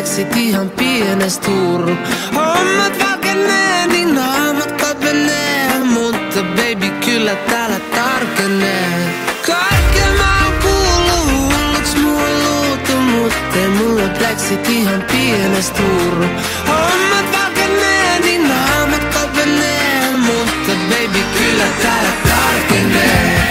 läksit ihan pienest Turru. Hommat valkenee, niin naamat katvenee, mutta baby kyllä täällä tarkenee. Kaiken mä oon kuullut, hulluks mua luultu, mutta ei mulla läksit ihan pienest Turru. Hommat valkenee, niin naamat katvenee, mutta baby kyllä täällä tarkenee.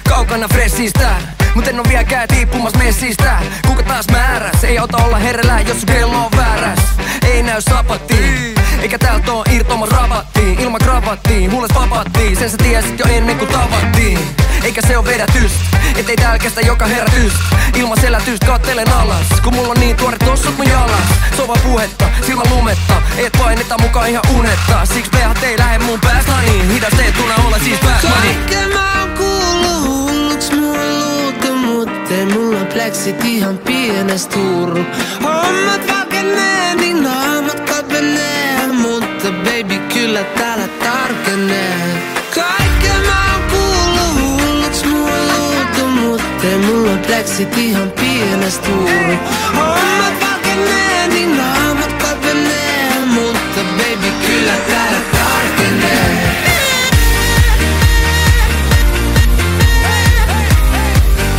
Kaukana fressistä, mut en oo vieläkään tiippumas messistä. Kuka taas määräs? Ei auta olla herellä, jos sun kello on vääräs. Ei näy sapattiin, eikä täältä oo irtomas rabattiin. Ilman kravattiin, huules vapattiin. Sen sä tiesit jo ennen kuin tavattiin. Eikä se oo vedätyst, ettei täällä kestä joka herätyst. Ilman selätyst kattelen alas, kun mulla on niin tuore tossut mun jalas. Sova puhetta, silmän lumetta, et paineta mukaan ihan unetta. Siksi pehat ei lähe mun päästä niin hidasteettuna olla siis pääsmäni. Kaiken mä oon kuullut, hulluks mua luultu, mut ei mulla läksit ihan pienest Turru. Hommat valkenee, niin naamat katvenee, mutta baby kyllä täällä tarkenee. Kaiken mä oon kuullut, hulluks mua luultu, mut ei mulla läksit ihan pienest Turru. Hommat valkenee, niin naamat katvenee, mutta baby kyllä täällä tarkenee.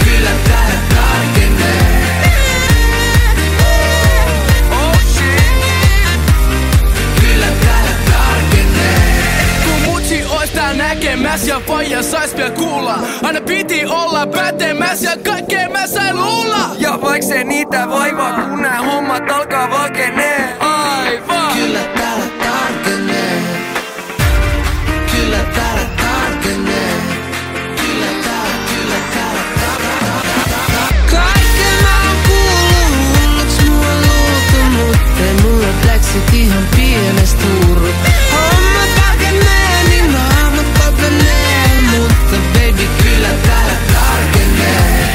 Kyllä täällä tarkenee. Oh shit. Kyllä täällä tarkenee. Kun mutsi ois tää näkemäs ja faija sais vielä kuulla. Aina piti olla pätemäs ja kaikkea mä sain luulla. Ja vaiks se niitä vaivaa, kun nää hommat alkaa valkenee. Aivan. Kyllä täällä tarkenee. Kyllä täällä tarkenee. Kyllä täällä kaiken mä oon kuullut, hulluks mua luultu, mut ei mulla läksit ihan pienest Turru. Hommat valkenee, niin naamat katvenee, mutta baby kyllä täällä tarkenee.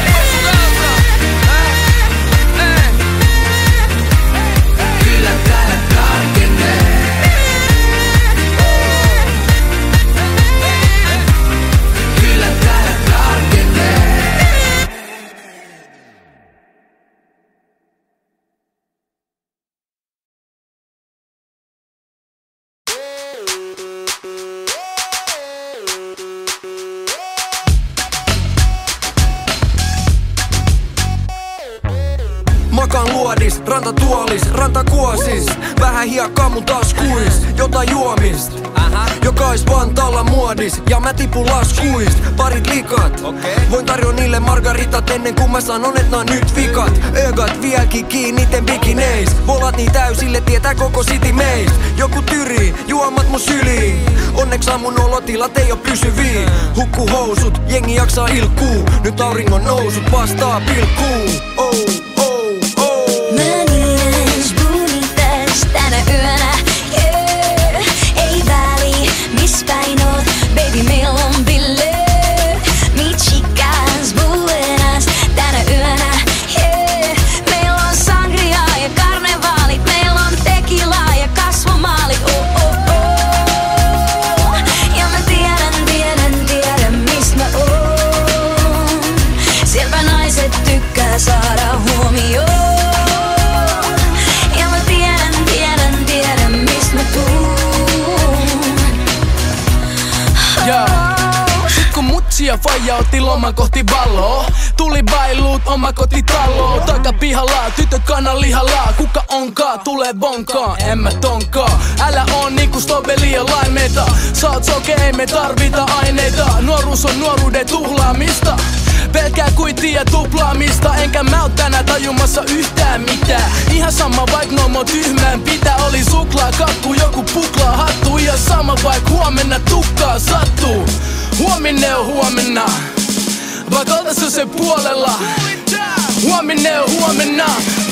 Kyllä täällä tarkenee. Kyllä täällä tarkenee. Makaan luodis, rantatuolis, rantakuosis. Vähän hiekkaa mun taskuis, jotain juomist. Jokais Vantaalla muodis, ja mä tipun laskuist. Parit likat, voin tarjoa niille margaritat ennen kuin mä sanon et nää nyt vikat. Ögat vieläkin kiinni niitten bikineis. Volat niin täysille, tietää koko city meist. Joku tyrii, juomat mun syliin. Onneksi mun olotilat ei oo pysyviä. Hukku housut, jengi jaksaa ilkkuu. Nyt auringon nousut vastaa pilkkuu. Oh, oh. Tänä yönä, yeah. Ei väli, miss päin oot, baby meillä on bileet. Mi chicas buenas, tänä yönä, yeah. Meillä on sangria ja karnevaalit, meillä on tequilaa ja kasvomaalit, oh oh oh. Ja mä tiedän mistä mä oon. Sieltä naiset tykkää saada huomioon. Ja faija otti loman kohti valoa. Tuli bailuut oma kotitaloa. Takapihalla tytöt kannan lihalla. Kuka onkaan tulee bonkaan, en mä tonkaan. Älä on niinku Stobeli ja Laimeita. Sä oot soke, ei me tarvita aineita. Nuoruus on nuoruuden tuhlaamista. Pelkää kuitia ja tuplaamista. Enkä mä oo tänään tajumassa yhtään mitään. Ihan sama vaik nomo tyhmään pitää. Oli suklaa, kakku, joku puklaa, hattu. Ja sama vaik huomenna tukkaa sattuu. Huominen on huomenna, vaik oltais jo sen puolella. Huominen on huomenna,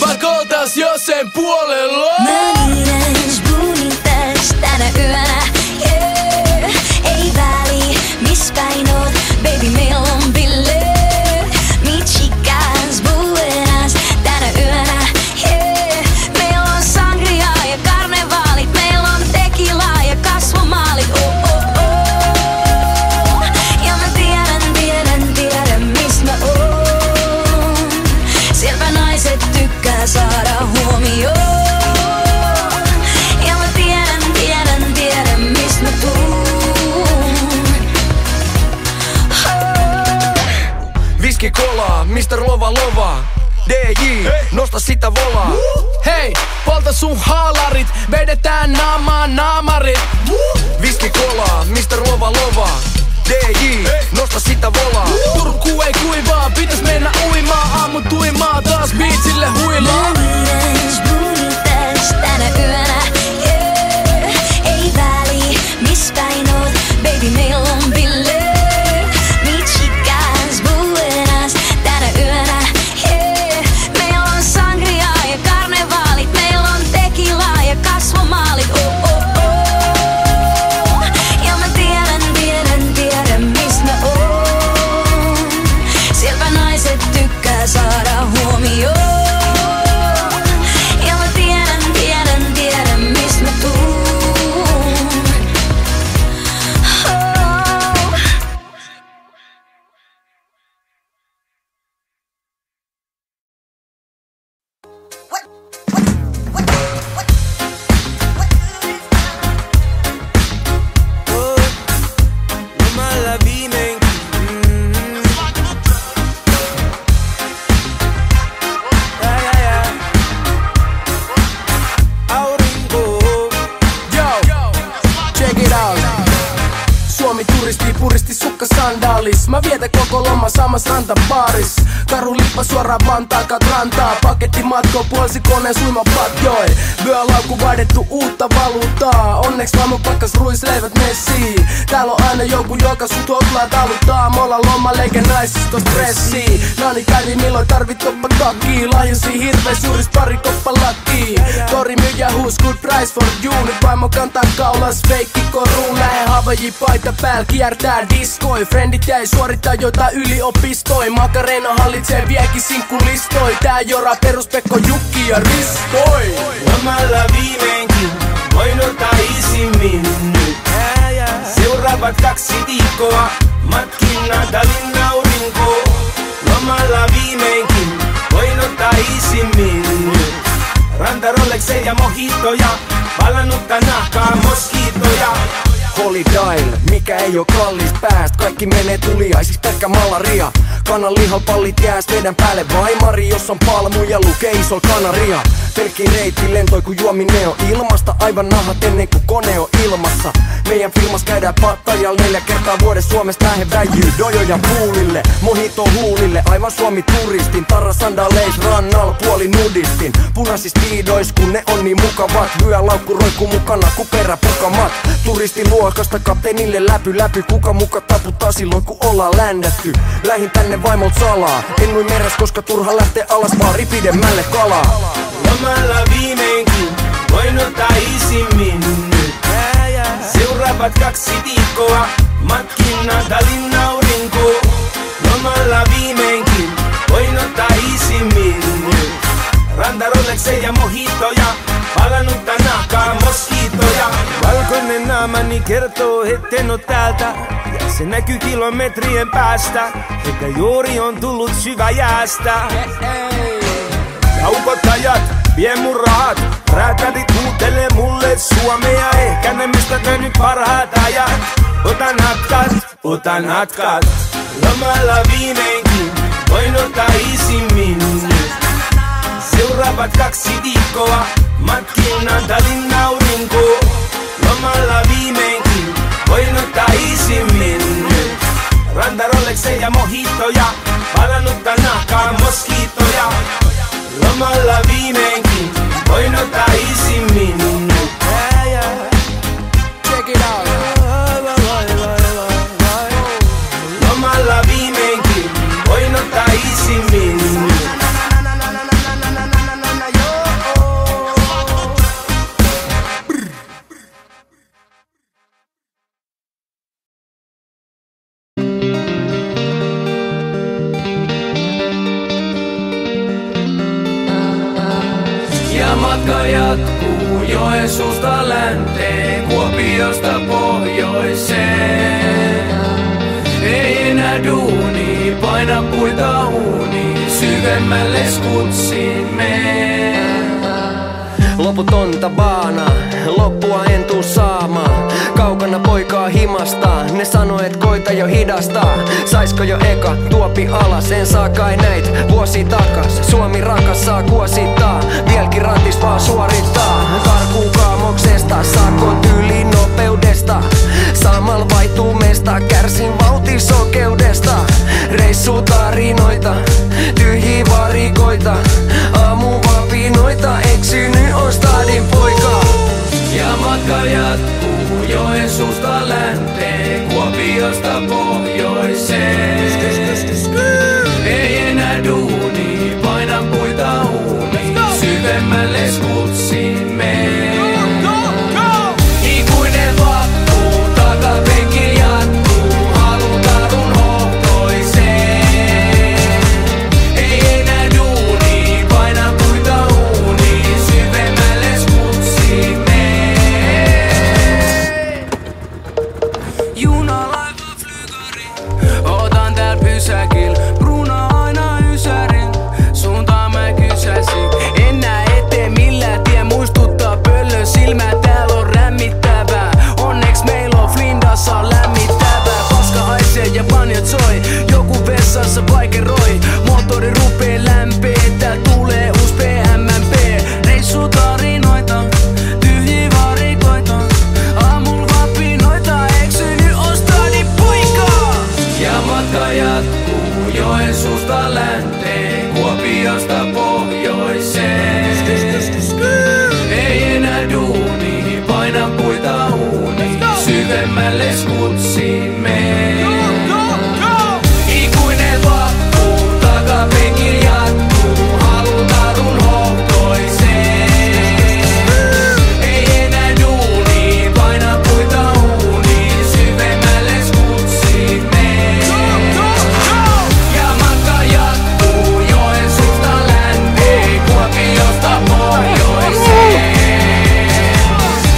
vaik oltais jo sen puolella. Mä niiden spoonin täys tänä yönä, yeah. Ei väli, miss päin oot, baby meillä on bileet. Mi chicas buenas, tänä yönä. Viski kolaa, Mr. Lova Lova DJ, nosta sitä volaa. Hei, polta sun haalarit, vedetään naamaan naamarit. Viski kolaa, Mr. Lova Lova DJ, nosta sitä volaa. Turkku ei kuivaa, pitäis mennä uimaan. Aamu tuimaa, taas biitsille huilaa. Mun täys tänä yönä, yeah. Ei väli, miss päin oot, baby meillä on bille. Mi chicas buenas tänä yönä, yeah. Meillä on sangria ja karnevaalit, meillä on tequila ja kasvomaalit, oh oh oh. Ja mä tiedän mis mä oon. Sieltä naiset tykkää saada huomioon. Ja mä tiedän mis mä tuun. Oh. Lomalla viimeinkin. Aurinko. Yo, check it out. Suomi turisti, puristi sukka sandaalis. Mä vietän koko loma samas rantabaaris. Karu lippa suoraan Vantaakat rantaa. Paketti matko puolsi koneen suimapatjoi. Vyölaukku vaihdettu uutta valuuttaa. Onneks vaamu pakkas ruisleivät messiin. Täällä on aina joku joka sut hoklaa taluttaa. Me ollaan loma leikä naisista stressii. Nani kävi milloin tarvit toppa takkii. Lahjosi hirvees juuris pari koppa lakkii. Tori myyjä huus good price for you. Nyt vaimo kantaa kaulas feikki koruun. Lähe Havaji paita pääl kiertää diskoi. Friendit jäi suorittaa jotain yliopistoi. Makarena hallitsee viekin sinkkulistoi. Tää jora peruspekko Jukki ja Ristoi. Lomalla viimeinkin, voin ottaa isimmin nyt. Seuraavat 2 viikkoa, matkin Natalin aurinko. Lomalla viimeinkin, voin ottaa isimmin nyt. Ranta Rolexeja ja mojitoja, palannutta nahkaa moskiitoja. Holy Dial, mikä ei oo kallis pääst. Kaikki menee tuliaisis, pelkkä malaria. Kanan lihapallit jääs meidän päälle vaimari. Jos on palmuja, lukee isol kanaria. Pelkki reitti lentoi kun juominen on ilmasta. Aivan nahat ennen kuin kone on ilmassa. Meidän filmas käydään Pattajal 4 kertaa vuodessa. Suomesta lähe väijyy dojoja puulille. Mojito huulille, aivan Suomi turistin. Tarra sandaleis rannal, puoli nudistin. Punaisis piidois kun ne on niin mukavat. Vyölaukku roikku mukana ku peräpukamat. Turistiluokasta kapteenille läpy. Kuka muka taputtaa silloin kun ollaan ländätty. Lähin tänne vaimolt salaa. En nui meres koska turha lähtee alas vaan pidemmälle kalaa. Lomalla viimeinkin, voin ottaa isimmin nyt. Seuraavat 2 viikkoa, matkin Natalin aurinko. Lomalla viimeinkin, voin ottaa isimmin nyt. Ranta Rolexeja ja mojitoja, palannutta nahkaa moskiitoja. Valkoinen naamani kertoo etten oo täältä. Ja se näkyy kilometrien päästä, että juuri on tullut syvä jäästä. Haukottajat, vie mun rahat. Räätälit huutelee mulle suomea. Ehkä ne mistä nyt parhaat ajat. Otan hatkat. Lomalla viimeinkin, voin ottaa isimmin nyt. Seuraavat 2 viikkoa, matkin Natalin aurinko. Lomalla viimeinkin, voin ottaa isimmin nyt. Ranta Rolexeja ja mojitoja, palannutta nahkaa moskiitoja. Lomalla viimeinkin, voin ottaa isimmin nyt. Check it out. Lomalla viimeinkin, voin ottaa isimmin nyt. Matka jatkuu Joensuusta länteen, Kuopiosta pohjoiseen. Ei enää duuni, paina puita uuni, syvemmälle skutsiin mene. Loputonta baana, loppua en tuu saamaan. Kaukana poikaa himasta, ne sanoo et koita jo hidastaa. Saisko jo eka tuopi alas? taas, en saa kai näit vuosi takas. Suomi rakas saa kuosittaa, vieläkin ratis vaan suorittaa. Karkuu kaamoksesta, sakot yli nopeudesta. Samalla vaihtuu mesta, kärsin vauhtisokeudesta. Reissutarinoita, tyhjiä varikoita. Aamuvapinoita, eksynyt on stadin poika. Ja matka jatkuu Joensuusta länteen, Kuopiosta pohjoiseen. Ei enää duuni, painan puita uuni, syvemmälle skutsiin mee. Ikuinen vappu, takapenki jatkuu, halutarun hohtoiseen. Ei enää duuni, painan puita uuni, syvemmälle skutsiin mee. Juna, laiva, flygari, otan tääl pysäkil. Bruna aina ysärin, suuntaan mä kysäsin. En näe eteen millään tie, muistuttaa pöllön silmää. Tääl on rämmittävää, onneks meil on Flindassa lämmittävää. Paska haisee ja banjat soi, joku vessassa vaikeroi. Moottori rupee lämpee, tääl tulee uus PMMP. Reissutarinoita, tyhjiä varikoita. Aamul vapinoita, eksynyt on stadin poika. Ja matka jatkuu Joensuusta länteen, Kuopiosta pohjoiseen. Ei enää duuni, painan puita uuni, syvemmälle skutsiin mee. Ikuinen vappu, takapenki jatkuu, halutarun hohtoiseen. Ei enää duuni, painan puita uuni, syvemmälle skutsiin mee. Ja matka jatkuu Joensuusta länteen, Kuopiosta pohjoiseen.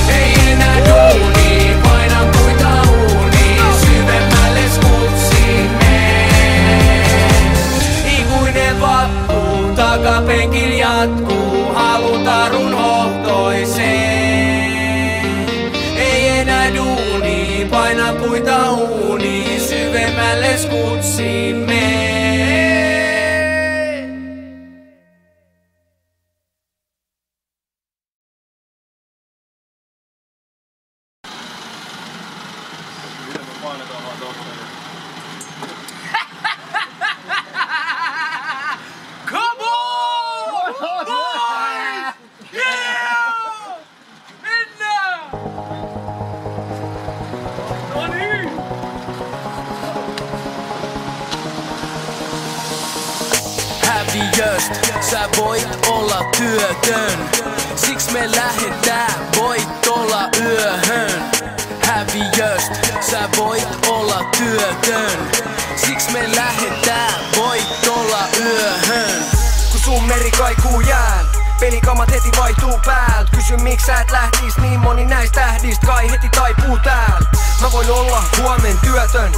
Ei enää duuni, painan puita uuni, syvemmälle skutsiin mee. Ikuinen vappu, takapenkil jatkuu, halutarun hohtoiseen. Ei enää duuni, paina puita uuni, syvemmälle skutsiin mee. Come on! Boys! Yeah! Mennään! No niin! Häviöst, sä voit olla työtön. Siks me lähdetään, voit olla yöhön. Häviöst, sä voit olla työtön. Siks me lähdetään, voit olla yöhön. Kun sun meri kaikuu jääl, pelikamat heti vaihtuu päältä. Kysy miksi sä et lähtis, niin moni näistä tähdistä kai heti taipuu tääl. Mä voin olla huomen työtön,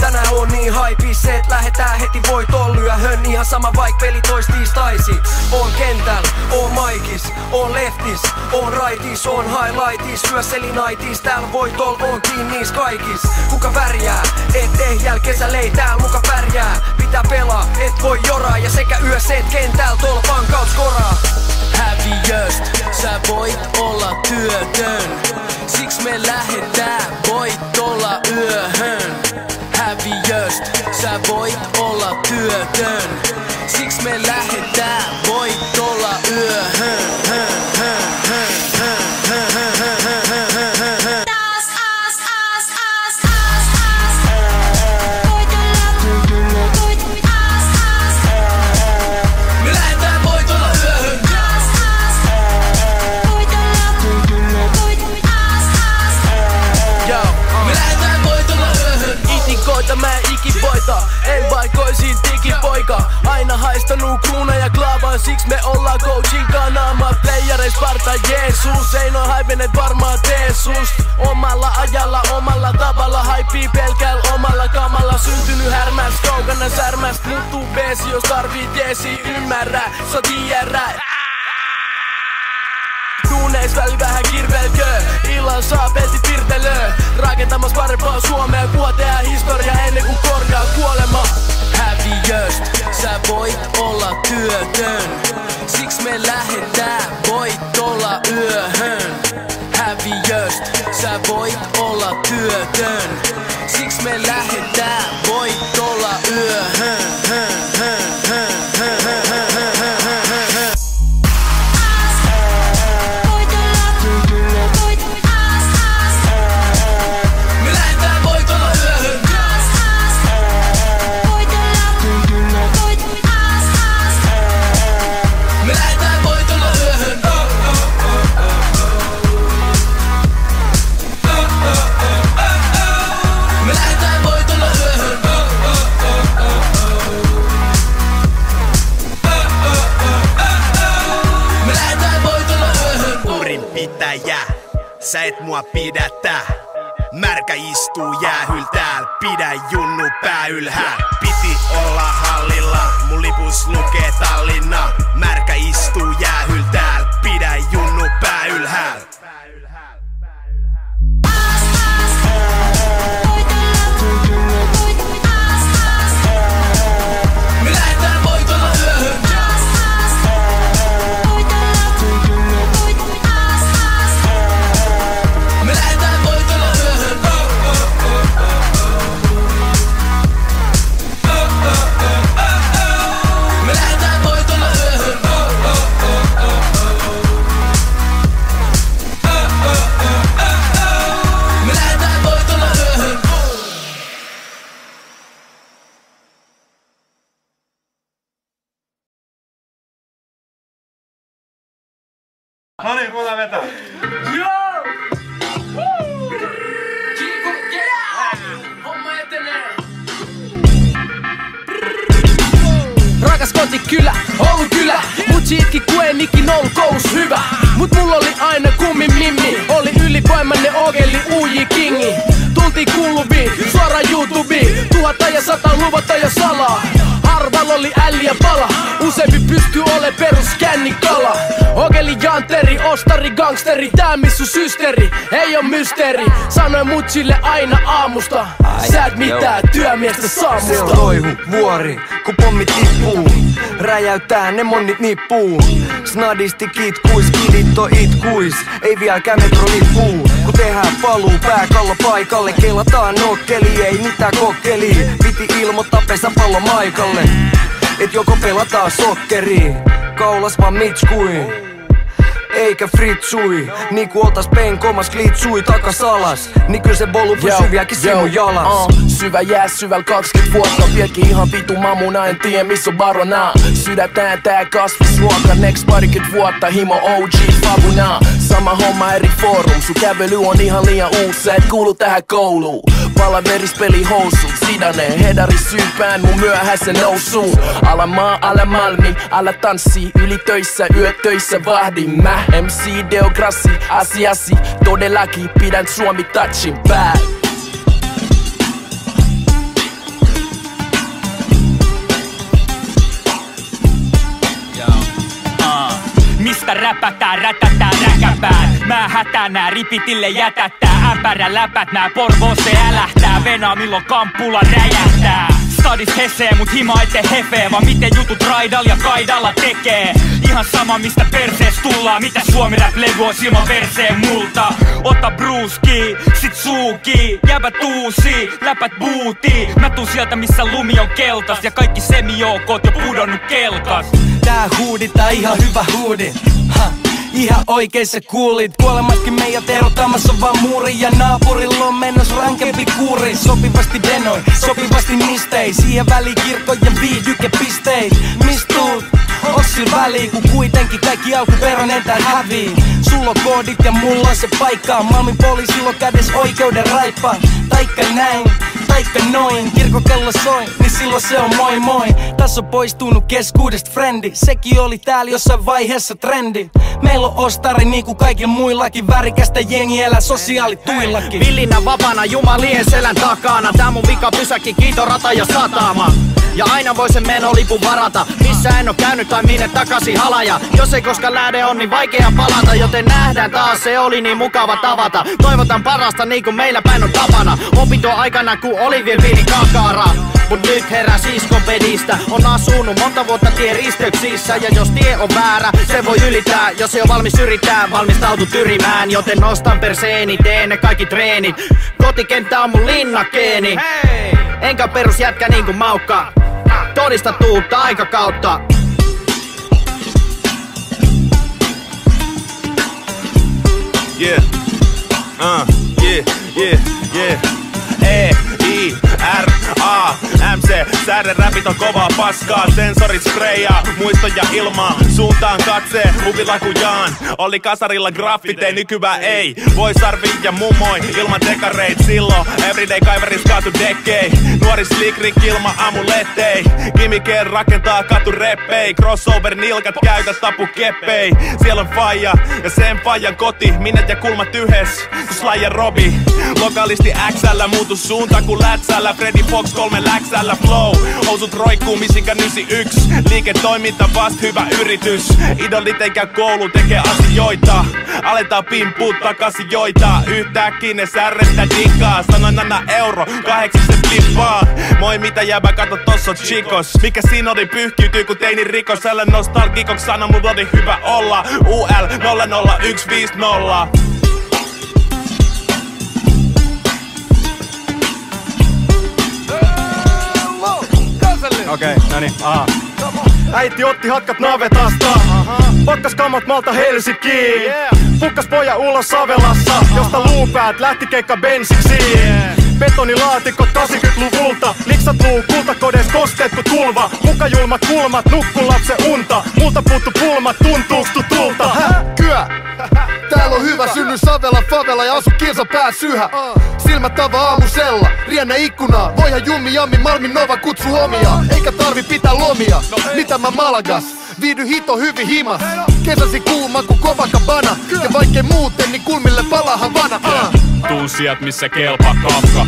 tänään on niin haipis, et lähetään heti voit olla yöhön. Ihan sama vaik peli toistiistaisi. On kentäl, on maikis, on leftis, on raitis, on highlightis. Yöselinaitis, tääl voit olla, on kiinniis kaikis. Kuka pärjää, et ehjäl kesällä ei tääl muka pärjää. Pitää pelaa, et voi joraa, ja sekä yös et kentäl tolpan kaut skoraa. Häviöst, sä voit olla työtön. Siks me lähdetään, voit olla yöhön. Häviöst, sä voit olla työtön. Siks me lähdetään, voit olla yöhön. Me lähdetään, voit olla yöhön. Me lähdetään, voit olla yöhön. Itikoita mä ikivoita, en vaikoisin digipoika. Aina haistanut kruuna ja klaavaa, siks me ollaan coachin kanama. Playereis Sparta Jeesus, ei noin haivenet varmaan tee sust. Omalla ajalla, omalla tavalla, haipii pelkällä omalla kamalla. Syntynyt härmäs, kaukana särmäst, muuttuu beesi, jos tarvit jeesi, ymmärrä, sä tiedä. Duuneis väli vähän kirvelkö, illan saa pelti pirtelöö. Rakentamas parempaa Suomea, kuotea historia ennen kuin korjaa kuolema. Häviöst, sä voit olla työtön. Siks me lähdetään, voit olla yöhön. Häviöst, sä voit olla työtön. Siks me lähdetään, voit olla yöhön. Sä et mua pidätä. Märkä istuu jäähyl tääl. Pidä junnu pää ylhääl. Piti olla hallilla. Mun lipus lukee Tallinna. Märkä istuu jäähyl tääl. Pidä junnu pää ylhääl. No niin, kuulla vetää. Joo! Kiiku, homma etenee. Rakas kotikylä, Oulun kylä. Mutsi itki kun en ikin ollut koulus hyvä. Mut mulla oli aina kummi mimmi. Oli ylivoimainen ogeli uji kingi. Tultiin kuuluviin, suoraan YouTubeen. 1000 ja 100 luvata ja salaa. Harval oli älli ja pala. Useampi pystyy ole perus kännikala. Ogeli janteri, ostari, gangsteri. Tää missu systeri, ei oo mysteeri. Sanoin mutsille aina aamusta. Sä et mitään työmiestä saamusta. Se on loihu, vuori, kun pommi tippuu. Räjäyttää ne monnit nippuu. Snadisti kitkuis, kiditto itkuis. Ei vieläkään metrolippuu. Kun tehdään paluu pääkallo paikalle. Kelataan nokkeli, ei mitään kokkeli. Piti ilmoittaa pesäpallo Maikalle. Et joko pelataan sokkeri, kaulas vaan mitskui, eikä fritsui. Niinku oltais penkomas klitsui takas alas. Niin kyllä se bolu pysyy vieläkin sinun jalas. Syvä jää syvällä 20 vuotta. Vieläkin ihan vitu mamuna, en tiedä missä on barona. Sydätään tää kasvisruoka. Next parikymmentä vuotta himo OG Fabuna. Sama homma eri forum. Sun kävely on ihan liian uusi. Sä et kuulu tähän kouluun. Palaverispeli housut. Sidane, hedari syypään mun myöhäisen nousuun. Ala maa, ala malmi, ala tanssi. Yli töissä, yötöissä vahdin mä. MC Deograssi, asiasi. Todellakin pidän Suomi touchin päällä. Mistä räpätään, rätätään räkäpään. Mä hätänää, ripitille jätättää. Ämpärä läpät nää, Porvoosse älähtää. Venaa milloin kamppulla räjähtää. Stadis hesee, mut hima ette hefee. Vaan miten jutut raidalla ja kaidalla tekee. Ihan sama mistä persees tullaan. Mitä Suomi rap legoos ilman verseen multa. Ota bruski, sit suuki. Jäbät uusi, läpät buuti. Mä tuun sieltä missä lumi on keltas. Ja kaikki semijoukot jo pudonnut kelkas. Tää huudi, tää ihan hyvä huudi. Ihan oikein sä kuulit. Kuolemaskin meidät erottamassa vaan muuri. Ja naapurilla on menossa rankempi kuuri. Sopivasti denoi, sopivasti nistei. Siihen väliin kirkkojen viihdykepisteet. Mist tuut? Onks sillä väliin, kun kuitenkin kaikki alkuperäinen tää hävii. Sulla on koodit ja mulla on se paikka. Malmin poliisilla on kädes oikeuden raippaa. Taikka näin, taikka noin. Kirkokello soi, niin silloin se on moi moi. Tässä on poistunut keskuudesta frendi. Sekin oli täällä jossain vaiheessa trendi. Meillä on ostari niinku kaikilla muillakin. Värikästä jengi elää sosiaalituillakin. Villinä vapaana jumalien selän takana. Tää mun vika pysäkki, kiito rata ja satama. ja aina voi sen menolipun varata. Missä en oo käynyt tai minne takaisin halaja. Jos ei koska lähde on niin vaikea palata, joten nähdään taas, se oli niin mukava tavata. Toivotan parasta niin kuin meillä päin on tapana. Opintoaikana kun oli vielä pieni kakara. Mut nyt herää siskon pedistä. On asunut monta vuotta tien risteyksissä. Ja jos tie on väärä, se voi ylittää. Jos ei oo valmis yrittää, valmistautu tyrimään. Joten nostan perseeni, teen ne kaikki treenit. Kotikenttä on mun linnakeeni. Enkä perusjätkä niinku maukka. Todista tuutta aikakautta. Yeah, yeah. E-I-R-A-M-C. Sääderäpit on kovaa paskaa. Sensorit sprayaa, muistoja ilmaa. Suuntaan katsee, huvilakujaan. Oli kasarilla graffitei, nykyään ei. Voi sarvi ja mummoi, ilman dekareit. Silloin everyday kaiveris kaatu dekkei. Nuori slick rick ilman amulettei. Kimikeen rakentaa katu reppei. Crossover nilkat käytä tapu keppei. Siellä on faija ja sen faijan koti. Minnet ja kulmat yhes, Sly ja Robi. Lokalisti XL muutu suunta kun lätsällä. Freddy Fox 3 läksällä flow. Housut roikkuu Michigan 91. Liiketoiminta vast hyvä yritys. Idolit eikä koulu tekee asioita. Aletaan pimppuut takaisin joita. Yhtäkkiä ne särrettä digaa. Sanoin anna euro, 8 flippaa. Moi mitä jäbä kato tossa on chikos. Mikä siinä oli pyyhkiytyy kun teini rikos. Älä nostalgikoks sano mun oli hyvä olla. UL 00150. Okei, noniin, äiti otti hatkat navetasta. Pakkas kammat Malta Helsinkiin. Pukkas poja ulos Savelassa, josta luupäät lähti keikka bensiksi. Betonilaatikot 80-luvulta. Liksat luu kultakodeis kosteet ku tulva. Mukajulmat kulmat, nukku lapsen unta. Multa puuttu pulmat, tuntuuks tutulta? Kyö! Täällä on hyvä, synny Savela favela ja asu kilsa pääs yhä. Silmät tava aamusella, riennä ikkunaa. Voihan jummi jammi Malmin Nova kutsu homia. Eikä tarvi pitää lomia, mitä mä Malagas. Viihdy hito hyvin himas. Kesäsi kuuma ku Copacabana. Ja vaikkei muuten niin kulmille palaa Havana. Tuun sieltä missä kelpaa Kafka.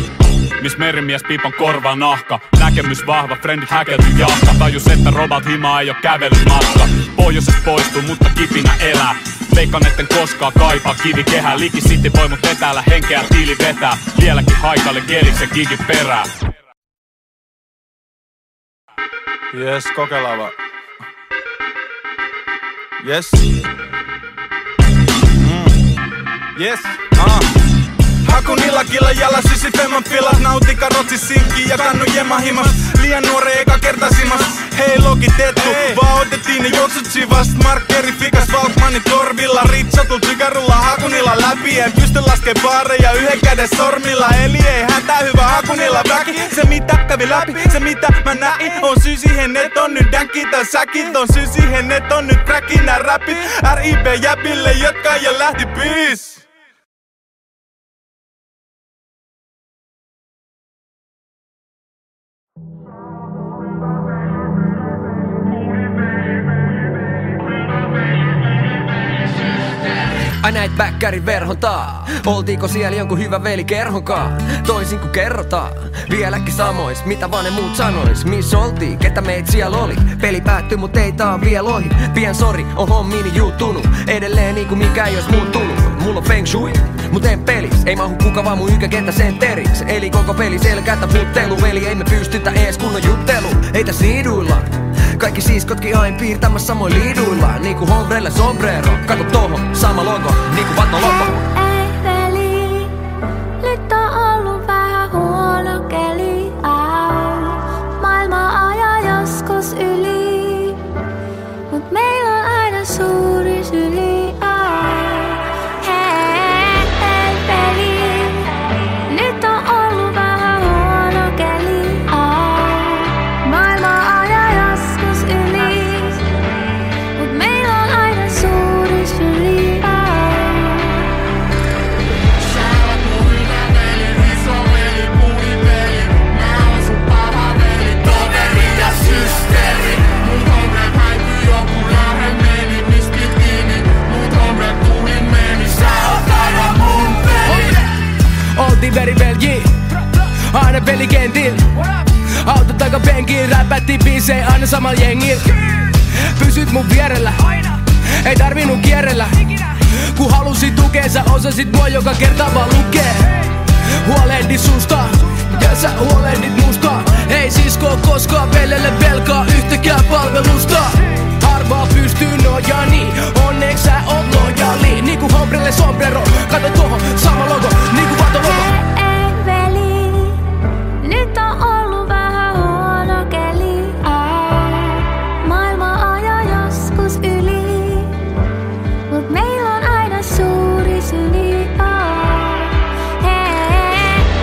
Miss merimies piipan korva nahka. Näkemys vahva, frendit häkelty jahka. Tajus että Robalt himaa ei oo kävelymatka. Pohjoisesta poistuu mutta kipinä elää. Veikkaan etten koskaan kaipaa kivikehää. Liki City voi mut etäällä, henkeä tiili vetää. Vieläkin haikalle geliksen gigin perää. Jes, kokeillaan vaan. Jes. Jes. Hakunillakilla jala sysi femman pilat. Nautika rotsi sinkki ja kannu jema himas. Liian nuore eka kerta simas. Hei lokitettu, vaan otettiin ne juoksut sivast. Markkeri fikas Valkmanin korvilla. Ritsatul tykärulla Hakunilla läpi. En pysty laskee baareja yhden käden sormilla. Eli ei hätää hyvä Hakunilla väki. Se mitä kävi läpi, se mitä mä näin. On syy siihen et on nyt dänkki tän säkit. On syy siihen et on nyt crackin nää räpit. RIP jäpille jotka jo lähti peace. Ai näit bäkkärin verhontaa. Oltiinko siellä jonkun hyvä veli kerhonkaa? Toisin kuin kerrotaan, vieläkin samois. Mitä vaan ne muut sanois? Miss oltiin, ketä meit siellä oli? Peli päättyi mut ei taa vielä ohi. Pien sori, on hommiini juuttunut. Edelleen niinku mikä ei ois muuttunut. Mulla on feng shui, mut en pelis. Ei mahu kuka vaan mun ykäkentä sen teriks. Eli koko peli selkätä puttelu. Veli ei me pystytä ees kunnon juttelu. Ei täs niiduilla. Kaikki siskotkin aina piirtämässä samoin liiduilla. Niinku hombrelle sombrero. Kato tohon, sama logo, niinku Vato logo. Ei veli, nyt on ollut vähän huono keli. Maailma ajaa joskus yli, mut meillä on aina suuri syli. Hei veli, nyt on ollut vähän huono keli. Maailma ajaa joskus yli, mut meillä on aina suuri syli. tehtiin biisei aina samal jengil. Pysyt mun vierellä, ei tarvinnut kierrellä. Kun halusit tukea, sä osasit mua joka kerta vaan lukee. Huolehdit susta, ja sä huolehdit musta. Ei sisko koskaan velelle velkaa yhtäkään palvelusta. Harvaa pystyy nojani, onneksi sä oot lojaali. Niinku hombrelle sombrero, kato tohon, sama logo, niinku vatologo. Ei veli, nyt on ollut vähän huono keli. Maailma ajaa joskus yli, mut meillä on aina suuri syli.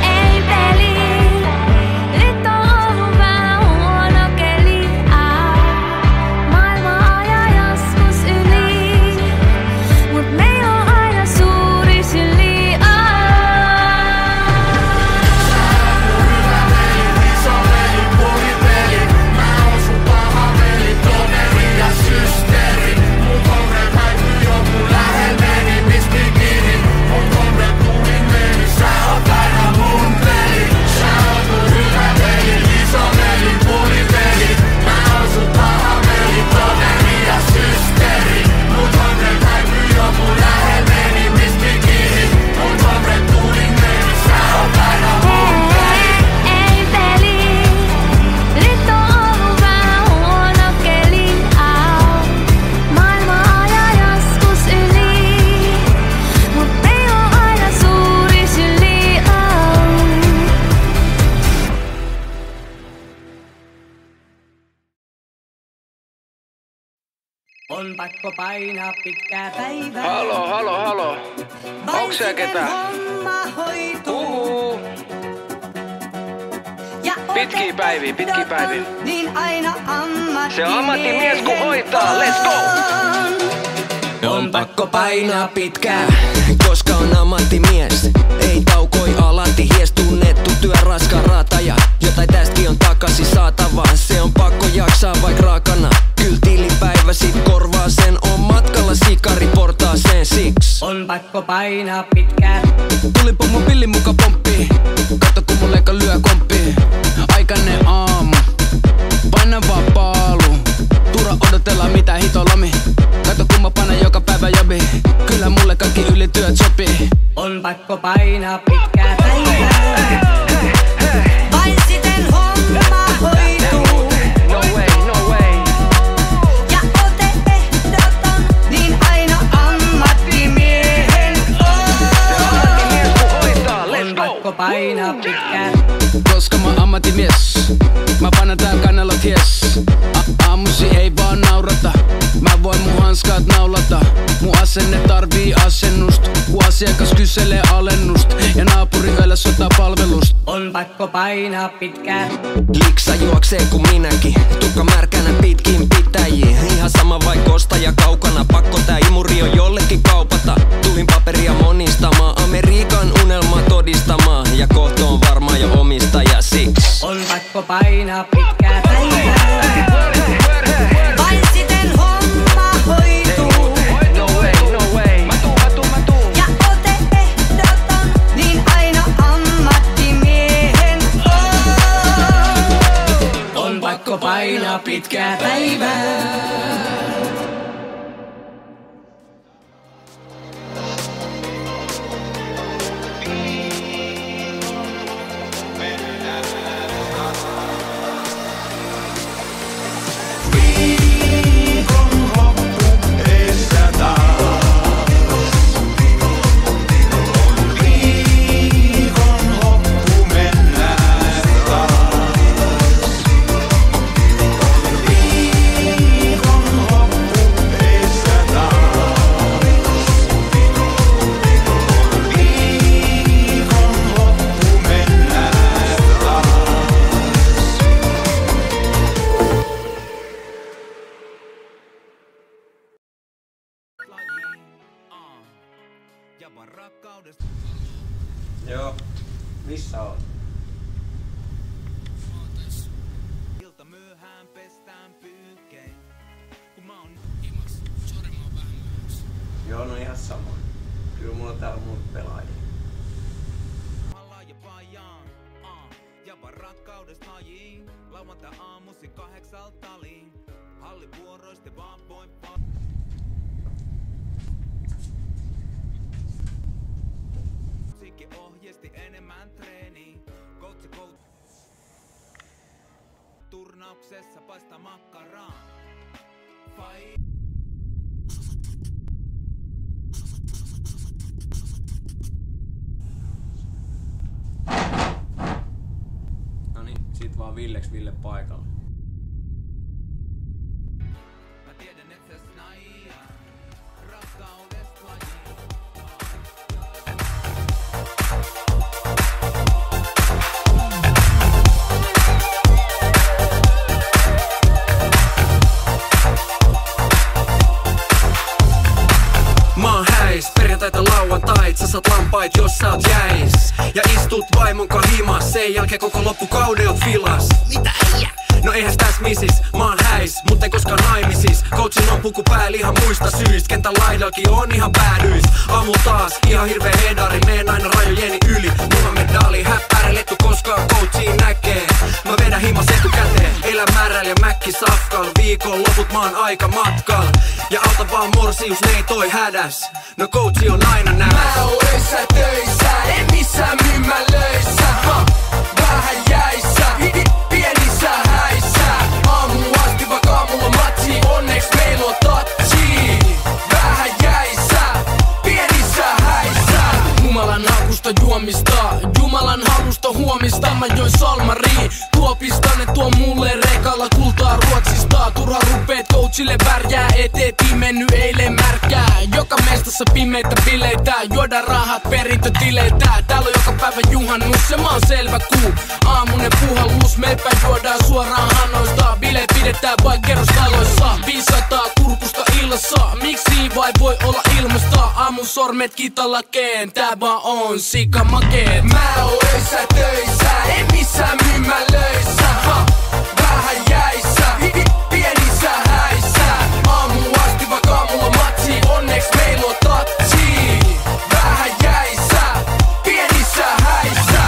Ei veli, nyt on ollut vähän huono keli. Maailma ajaa joskus yli, mut meillä on aina suuri syli. On pakko painaa pitkää päivää. Halo. Onks siellä ketään? Pitkiä päiviä. Niin aina ammattimies. Se on ammattimies kun hoitaa, let's go! On pakko painaa pitkää, koska on ammattimies. Ei taukoi alati, hies tunnettu työ raska rataja. Jotain tästäkin on takaisin saatava. Se on pakko jaksaa vaik raakana. Kyl tilipäivä sit korvaa sen. On matkalla sikari portaaseen siksi. On pakko painaa pitkää. Tuli pommo pilli muka pomppii. Katso kun mun leikka lyö komppii. Aikainen aamu, paina vaan paalu. Turha odotella mitä hitolami. Kato kun mä painan joka päivä jobi. Kyllä mulle kaikki ylityöt sopii. On pakko painaa pitkää päivää. Vain siten homma hoituu. No way. Ja ote ehdoton, niin aina ammattimiehen on. Se on ammattimies kun hoitaa, let's go! On pakko painaa pitkää. Koska mä ammattimies, mä painan tää kannella ties. Aamusi ei vaan naurata, mä voin mun hanskat naulata. Mun asenne tarvii asennust, kun asiakas kyselee alennust. Ja naapuri yöllä sotaa palvelust. On pakko painaa pitkää. Liksa juoksee kuin minäkin, tukka märkänä pitkin pitäjiin. Ihan sama vaik ostaja kaukana, pakko tää imuri on jollekin kaupata. Tulin paperia monistamaan, Amerikan unelma todistamaan. Ja kohta on varmaan jo omistaja siksi. On pakko painaa pitkää päivää. Vain siten homma hoituu. No way. Mä tuun. Ja ote ehdoton, niin aina ammattimiehen on. On pakko painaa pitkää päivää. Joo, missä oot? Ilta myöhään pestään pyykkein. Kun mä oon himas, sori mä oon vähän myöhässä. Joo, no ihan samoin. Kyllä mulla on täällä muut pelaajia. Ja vaan rakkaudesta hajiin. Lauantai aamusi 8. saltaliin. Hallivuoroista vaan voi Sikki ohjesti enemmän treeniin. Coachi turnauksessa paista makkaraan. Fai Noniin, sit vaan Ville paikalle. Mä tiedän et sä snaia rakkaudesta lajiin. Mä oon häis, perjantaita lauantait, sä saat lampait jos sä oot jäis. Ja istut vaimonka himas, sen jälkeen koko loppukauden oot filas. Mitä äijä? No eihän täs misis, mä oon häis, mut en koskaan naimisis. Coachin on puku päällä ihan muista syistä, kentän laidalkin on ihan päädyis. Aamu taas, ihan hirveä hedari, meen aina rajojeni yli. Mulla medali, häppärälettu koskaan coachiin näkee. Mä vedän himas etukäteen, elän märällä ja mäkki safkal. Viikon loput mä oon aika matkal. Ja auta vaan morsius, ne ei toi hädäs. No coachi on aina näs. Mä oon öissä töissä, en missään myymälöissä. Vähän jäissä, pienissä häissä. Aamu asti vaikka mulla matsi, onneks meillä on tatsi. Vähän jäissä, pienissä häissä. Jumalan hakusta juomista, Jumalan halusta huomista. Mä join salmariin, tuopista ne tuo mulle rekalla kultaa Ruotsista. Turha rupeet coachille värjää, eteetiin menny eilen märkää. Joka mestassa pimeitä bileitä, juoda rahat perintötileitä. Täällä on joka päivä juhannus, se mä oon selvä kuu. Aamunen puhallus, meipä juodaan suoraan hanoista. Bileet pidetään vain kerrostaloissa, 500 kurkusta illassa. Miksi vai voi olla ilmasta? Aamun sormet kitalakeen, tää vaan on sika makeet. Mä oon öissä töissä, en missään myymälöissä. Vähän jäissä, pienissä häissä. Aamu asti vaikka mulla matsi, onneks meillä on tatsi. Vähän jäissä, pienissä häissä.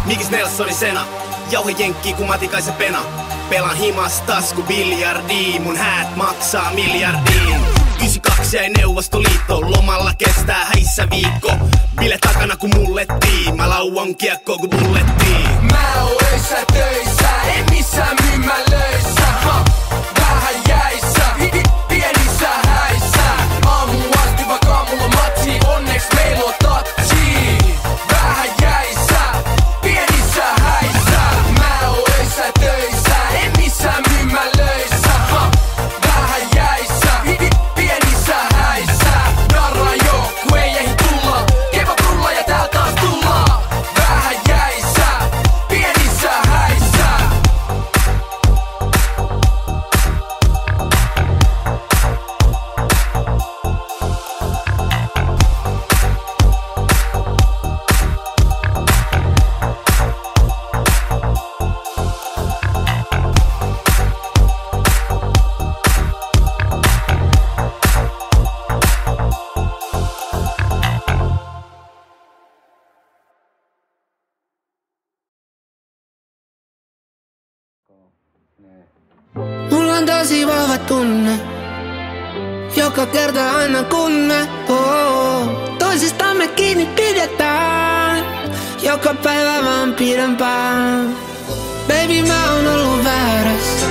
Mikis Nelsoni Sena, jauhe jenkkii ku Matikaisen pena. Pelan himas tasku biljardiin, mun häät maksaa miljardiin. 92 jäi Neuvostoliittoon, lomalla kestää häissä viikko. Bile takana ku mullettiin, mä lauan kiekkoon ku bullettiin. Mä oon öissä töissä, en missään myymälöissä. Vähän jäissä, pienissä häissä. Aamu asti vaikka mulla matsi, onneks meillä on tatsi. Vähän jäissä, pienissä häissä. Mä oon öissä töissä, en missään myymälöissä. Vähän jäissä, pienissä tosi vahva tunne, joka kerta aina kun me toisistamme kiinni pidetään, joka päivä vaan pidempään. Baby, mä oon ollut väärässä,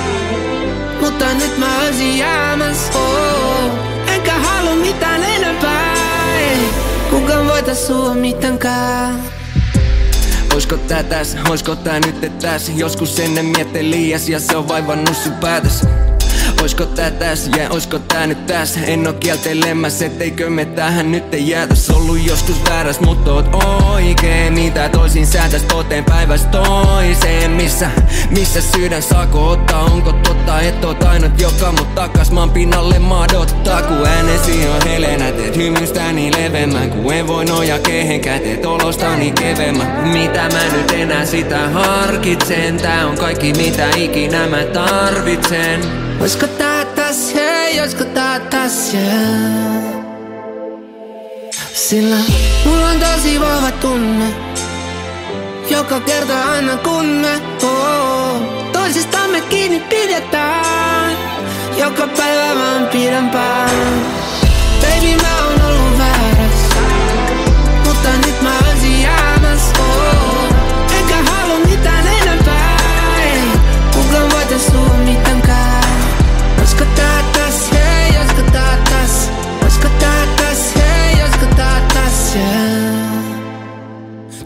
mutta nyt mä olisin jäämässä. Enkä halua mitään enempää, kukaan voita sua mitenkään. Oisko tää täs, oisko tää nyt täs? Joskus ennen mietin liias ja se on vaivannut sun päätös. Oisko tää täs, oisko tää nyt täs? En oo kieltelemässä, etteikö me tähän nyt jäätäs. Ollut joskus vääräs, mut oot oikein. Mitä toisin säätäs toteen päivästä toiseen? Missä sydän saako ottaa? Onko totta, et oot ainut joka mut takas maan pinnalle madottaa? Kun äänesi on helenä, teet hymystäni levemmän. Kun en voi noja kehenkään, teet olostani kevemmän. Mitä mä nyt enää sitä harkitsen? Tää on kaikki mitä ikinä mä tarvitsen. Oisko tää täs, hei, oisko tää täs, yeah. Sillä mulla on tosi vahva tunne, joka kerta aina kun me toisistamme kiinni pidetään, joka päivä vaan pidempään. Baby, mä oon ollut väärässä, mutta nyt mä olisin jäämässä. Enkä halua mitään enempää, kukaan voita sua mitenkään. Oisko tää täs, hei, oisko tää täs? Oisko tää täs, hei, oisko tää täs, yeah.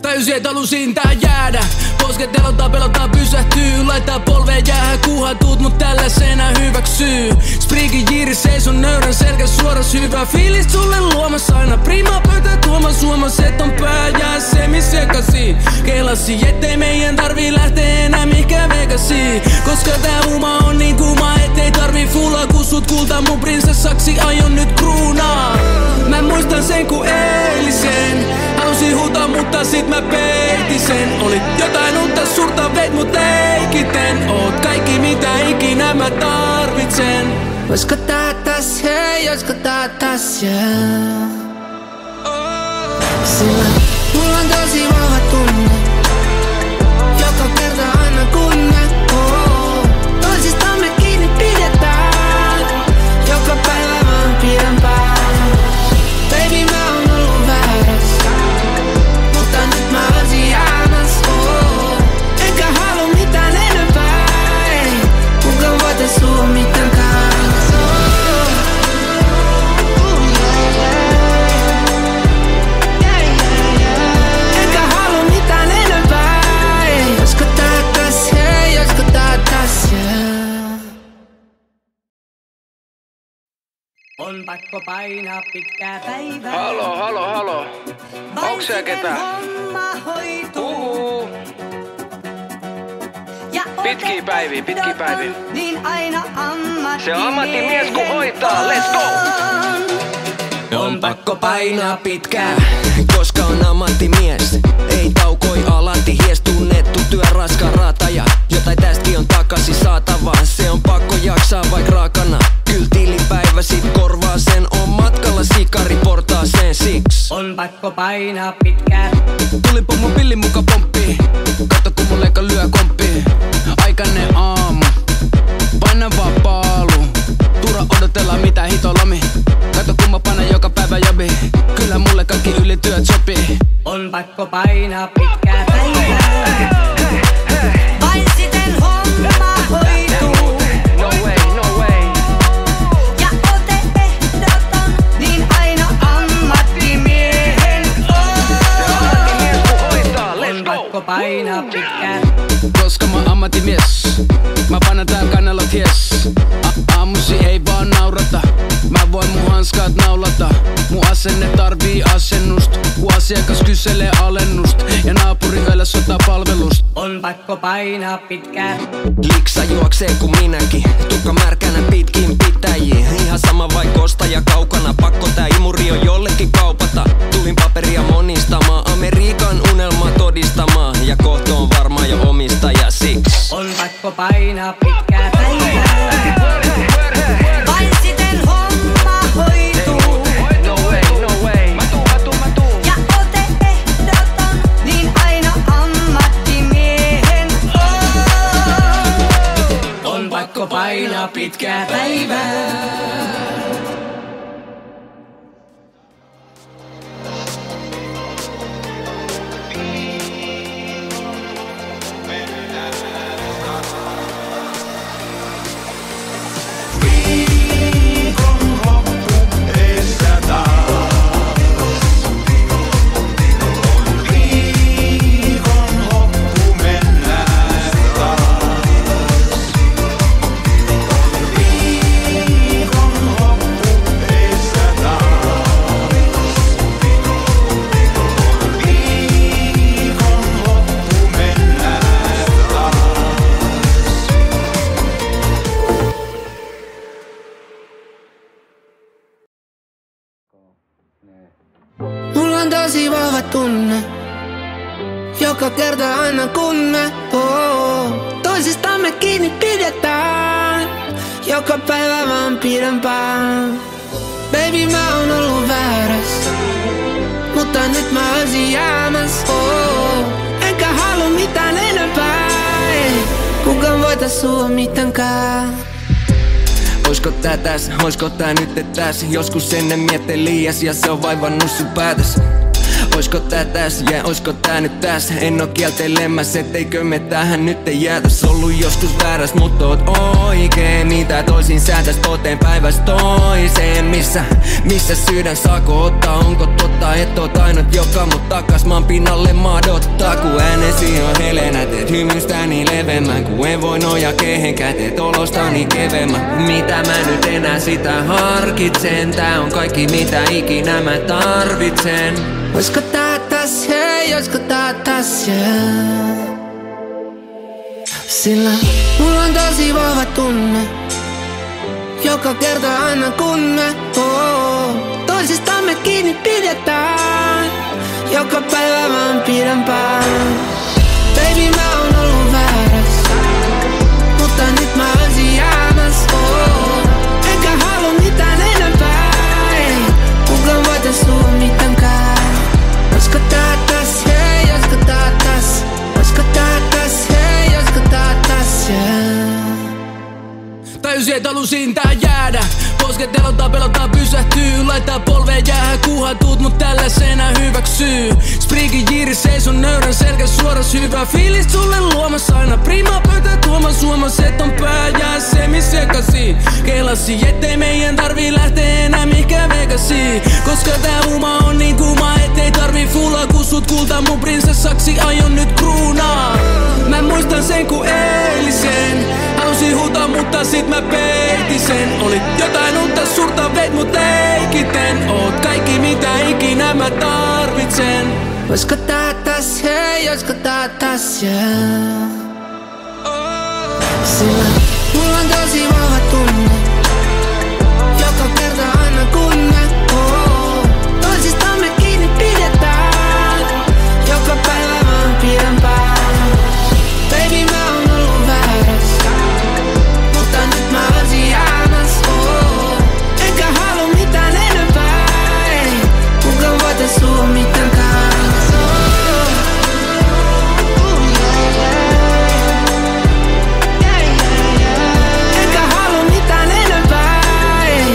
Tajusin, et halusin tähän jäädä. Kosketelota, pelota, pysähtyy. Laittaa polveen jäähän, kuhan tuut mut tällaisena hyväksyy. Spriikin jiiri seison nöyrän selkä suoras. Hyvä fiilis sulle luomas aina prima pöytä tuomas. Huomas et on pää jää semi sekasi. Keilasi ettei meidän tarvii lähtee enää mihinkään Vegasiin. Koska tää uma on niin kuuma ettei tarvii fulla. Kun sut kulta mun prinsessaksi aion nyt kruunaa. Mä muistan sen ku eilisen. Halusin huutaa mutta sit mä peitin sen. Olit jotain uutta suurta veit mut leikiten. Oot kaikki mitä ikinä mä tarvitsen. Oisko tää täs, hei, oisko tää täs, yeah. Sillä mulla on tosi vahva tunne, joka kerta aina kun me toisistamme kiinni pidetään, joka päivä vaan pidempään. Baby, mä oon ollut väärässä, mutta nyt mä olisin jäämässä. Enkä halua mitään enempää, kukaan voita sua mitenkään. Enkä halua mitään enempää, oisko tää täs, hei, oisko tää täs, yeah. On pakko painaa pitkää päivää. Halo. Onks siellä ketään? Pitkiä päiviä. Niin aina Se on ammattimies kun hoitaa, let's go! On pakko painaa pitkää, koska on ammattimies. Ei taukoi alati, hies tunnettu työ raska rataja. Jotain tästäkin on takaisin saatava. Se on pakko jaksaa vaik raakana. Kyl tilipäivä sit korvaa sen. On matkalla sikari portaaseen siksi. On pakko painaa pitkää. Tulipun mun pillin muka pomppii. Katso kun mun leikka lyö komppii. Aikainen aamu, paina vaan paalu. Turha odotella mitä hitolomi. Kato kun mä painan joka päivä jobi. Kyllä mulle kaikki ylityöt sopii. On pakko painaa pitkää päivää. Vain siten homma hoituu. No way. Ja ote ehdoton, niin aina ammattimiehen on. On pakko painaa pitkää. Koska mä ammattimies, mä painan tää kannelot hies. Aamusi ei vaan naurata, mä voin mun hanskat naulata. Mun asenne tarvii asennust, kun asiakas kyselee alennust. Ja naapuri yöllä sotaa palvelust. On pakko painaa pitkää. Liksa juoksee kuin minäkin, tukka märkänä pitkin pitäjiin. Ihan sama vaikka ostaja kaukana, pakko tää imuri on jollekin kaupata. Tulin paperia monistamaan, Amerikan unelma todistamaan. Ja kohta on varmaan jo omistaja siksi. On pakko painaa pitkää päivää. Vain siten homma hoituu. No way. Mä tuun. Ja ote ehdoton, niin aina ammattimiehen on. On pakko painaa pitkää. pitkää päivää. Mulla on tosi vahva tunne, joka kerta aina kun me toisistamme kiinni pidetään, joka päivä vaan pidempään. Baby, mä oon ollut väärässä, mutta nyt mä olisin jäämässä. Enkä halua mitään enempää, kukaan voita sua mitenkään. Oisko tää täs, oisko tää nyt täs? Joskus ennen mietin liias ja se on vaivannut sun päätös. Oisko tää täs, oisko tää nyt täs? En oo kieltelemässä, etteikö me tähän nyt jäätäs. Ollut joskus vääräs, mut oot oikein. Mitä toisin säätäs toteen päivästä toiseen? Missä sydän saako ottaa? Onko totta, et oot ainut joka mut takas maan pinnalle madottaa? Kun äänesi on helenä, teet hymystäni levemmän. Kun en voi noja kehenkään, teet olostani kevemmän. Mitä mä nyt enää sitä harkitsen? Tää on kaikki mitä ikinä mä tarvitsen. Oisko tää täs, hei, oisko tää täs, yeah. Sillä mulla on tosi vahva tunne, joka kerta aina kun me toisistamme kiinni pidetään, joka päivä vaan pidempään. Baby, mä oon ollut väärässä, mutta nyt mä olisin jäämässä. Enkä halua mitään enempää, kukaan voita sua mitenkään. Oisko tää täs, hei, oisko tää täs? Oisko tää täs, hei, oisko tää täs, yeah. Tajusin, et halusin tähän jäädä. Kosketelota, pelota, pysähtyy. Laittaa polveen jäähän, kuhan tuut mut tällaisena hyväksyy. Spriikin jiiri seison nöyrän selkä suoras. Hyvä fiilis sulle luomas aina prima pöytä tuomas. Huomas et on pää jää semi sekasi. Keilasi ettei meidän tarvii lähtee enää mihinkään Vegasiin. Koska tää uma on niin kuuma ettei tarvii fulla. Kun sut kulta mun prinsessaksi aion nyt kruunaa. Mä muistan sen ku eilisen. Halusin huutaa mutta sit mä peitin sen. Olit jotain uutta suurta veit mut leikiten. Oot kaikki mitä ikinä mä tarvitsen. Oisko tää täs, hei, oisko tää täs, yeah. Sillä mulla on tosi vahva tunne, joka kerta aina kun me toisistamme kiinni pidetään, joka päivä vaan pidempään. Baby, mä oon ollut väärässä, mutta nyt mä olisin jäämässä. Enkä halua mitään enempää, kukaan voita sua mitenkään. Enkä halua mitään enempää,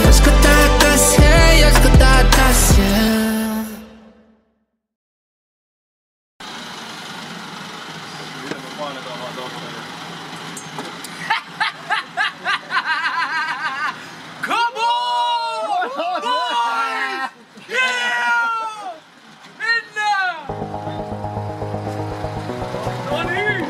oisko tää täs, hei, oisko tää täs, yeah. Come on! Boys! Yeah! Mennään! No niin!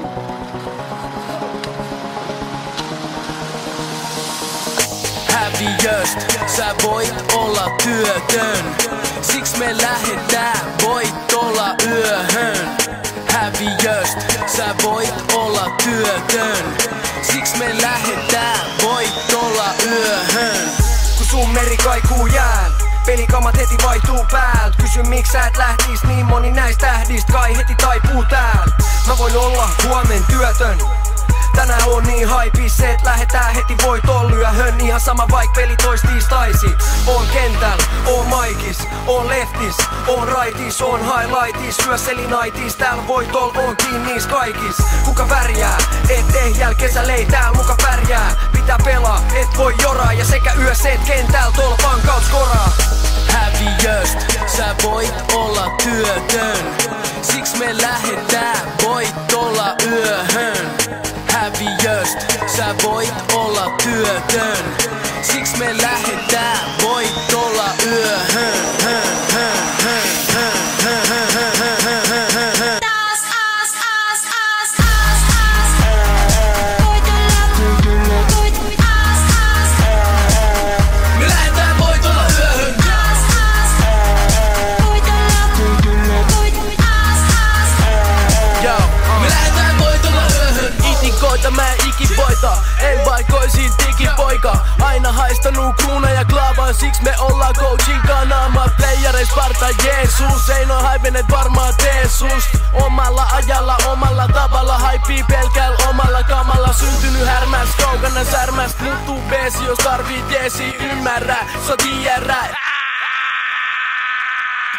Häviöst, sä voit olla työtön. Siks me lähdetään, voit olla yöhön. Häviöst, sä voit olla työtön. Siks me lähdetään, voit olla yöhön. Kun sun meri kaikuu jääl, pelikamat heti vaihtuu päältä. Kysy miksi sä et lähtis, niin moni näistä tähdistä kai heti taipuu täällä. Mä voin olla huomen työtön, Tänään on niin haipis, et lähetään heti voiton lyöhön. Ihan sama vaik peli toistiistaisi. On kentällä, on maikis, on leftis, on raitis, on highlightis, syöseli naitis. Täällä voitol on kiinniis kaikis. Kuka värjää, et ehjäl kesällä ei täällä muka pärjää. Pitää pelaa, et voi joraa ja sekä yös et kentällä tolpan kaut skoraa. Häviöst, sä voit olla työtön. Siks me lähetään, voit olla yöhön. Häviöst, sä voit olla työtön. Siks me lähetään, voit olla yöhön. Mä ikin voita, en vaikoisin digipoika. Aina haistanut kruuna ja klaavaa, siks me ollaan coachin kanaamaa. Playereis Sparta Jeesus, ei noin haivenet varmaan tee sust. Omalla ajalla, omalla tavalla, haipii pelkällä omalla kamalla. Syntynyt härmäs, kaukana särmäst, muuttuu beesi, jos tarvit jeesi, ymmärrä, sä tiedät.